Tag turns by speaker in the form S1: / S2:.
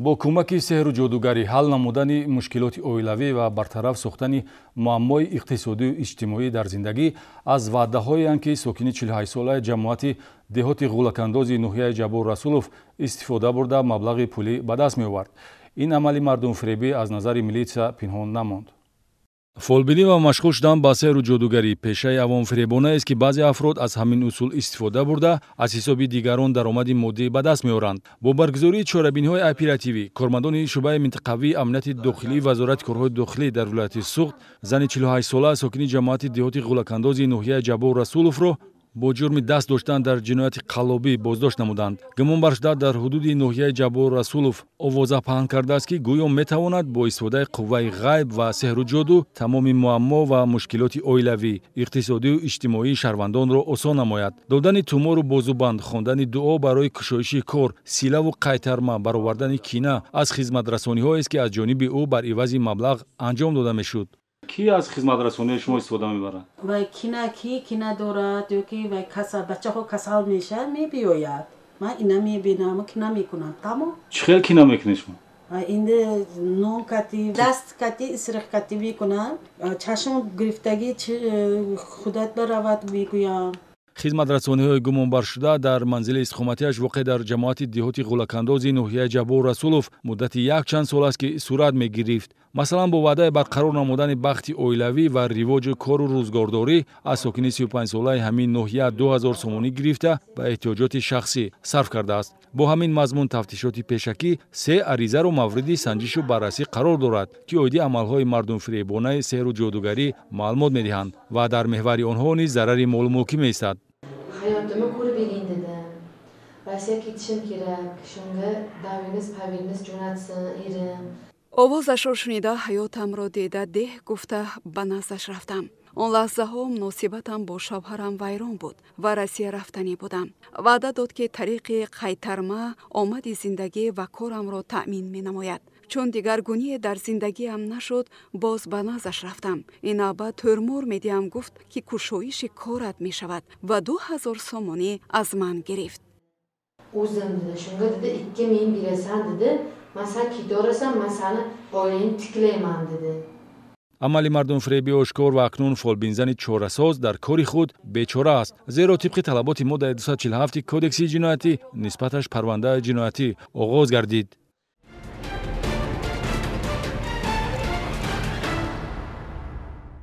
S1: бо кӯмаки сеҳру ҷодугарӣ ҳал намудани мушкилоти оилавӣ ва бартараф сохтани муаммои иқтисодию иҷтимоӣ дар зиндагӣ аз ваъдаҳоеанд ки сокини 48-солаи ҷамоати деҳоти ғулакандози ноҳияи Ҷабор Расулов истифода бурда маблағи пулӣ ба даст меовард. Ин амали мардумфиребӣ аз назари милитсия пинҳон намонд. фолбинӣ ва машғул шудан ба сеҳру ҷодугарӣ пешаи авомфиребонаест ки баъзе афрод аз ҳамин усул истифода бурда аз ҳисоби дигарон даромади моддӣ ба даст меоранд. бо баргузории чорабиниҳои оперативӣ коормандони шуъбаи минтақавии амнияти дохилии вазорати корҳои дохилӣ дар вилояти Суғд зани 48-сола сокини ҷамоати деҳоти ғулакандози ноҳияи Ҷабор Расуловро бо ҷурми даст доштан дар ҷинояти қаллобӣ боздошт намуданд. гумонбаршуда дар ҳудуди ноҳияи Ҷабор Расулов овоза паҳн кардааст ки гӯё метавонад бо истифодаи қувваи ғайб ва сеҳру ҷоду тамоми муаммо ва мушкилоти оилавӣ, иқтисодию иҷтимоии шаҳрвандонро осон намояд. додани тӯмору бозубанд, хондани дуо барои кушоиши кор, силаву қайтарма, баровардани кина аз хизматрасониҳоест ки аз ҷониби ӯ бар ивази маблағ анҷом дода мешуд. Ки аз хизматрасонии шумо истифода мебарад?
S2: Вай кина дорад ё ки вай касал бачаҳо касал мешавад мебиёяд. Ман ина мебинам, кина мекунам. Тамом.
S1: Чӣ хел кина мекунед шумо?
S2: Инде нон кати, даст кати, исриқ кати мекунам. Чашм гирифтагӣ худат баравад мегӯям.
S1: хизматрасониҳои гумонбаршуда дар манзили истиқоматиаш воқеъ дар ҷамоати деҳоти ғулакандози ноҳияи Ҷабор Расулов муддати якчанд сол аст ки сурат мегирифт. Масалан, бо ваъдаи барқарор намудани бахти оилавӣ ва ривоҷи кору рӯзгордорӣ аз сокини 35-солаи ҳамин ноҳия 2000 сомонӣ гирифта ба эҳтиёҷоти шахсӣ сарф кардааст. бо ҳамин мазмун тафтишоти пешакӣ 3 аризаро мавриди санҷишу баррасӣ қарор дорад ки оиди амалҳои мардумфиребонаи сеҳру ҷодугарӣ маълумот медиҳанд ва дар меҳвари онҳо низ зарари молумулкӣ меистад.
S3: Hayotimni ko'rib bering dedim. Rossiyaga ketishim kerak. Shunga davingiz, pavingiz jo'natsin erim.
S4: овозашро шунида ҳаётамро дида деҳ гуфта ба наздаш рафтам. он лаҳзаҳо муносибатам бо шавҳарам вайрон буд ва Россия рафтанӣ будам. ваъда дод ки тариқи қайтарма омади зиндагӣ ва корамро таъмин менамояд. чун дигаргуние дар зиндагиам нашуд, боз ба наздаш рафтам. ин навбат тӯрмор медиҳам гуфт ки кушоиши корат мешавад ва 2000 сомонӣ аз ман гирифт.
S3: O'zim dedi, shunga dedi 2000 berasan dedi. Men sen kitorasan, men seni oilangni tiklayman dedi.
S1: амали мардумфиребӣ ошкор ва акнун фолбинзани чорасоз дар кори худ бечора аст, зеро тибқи талаботи моддаи 247 кодекси ҷиноятӣ нисбаташ парвандаи ҷиноятӣ оғоз гардид.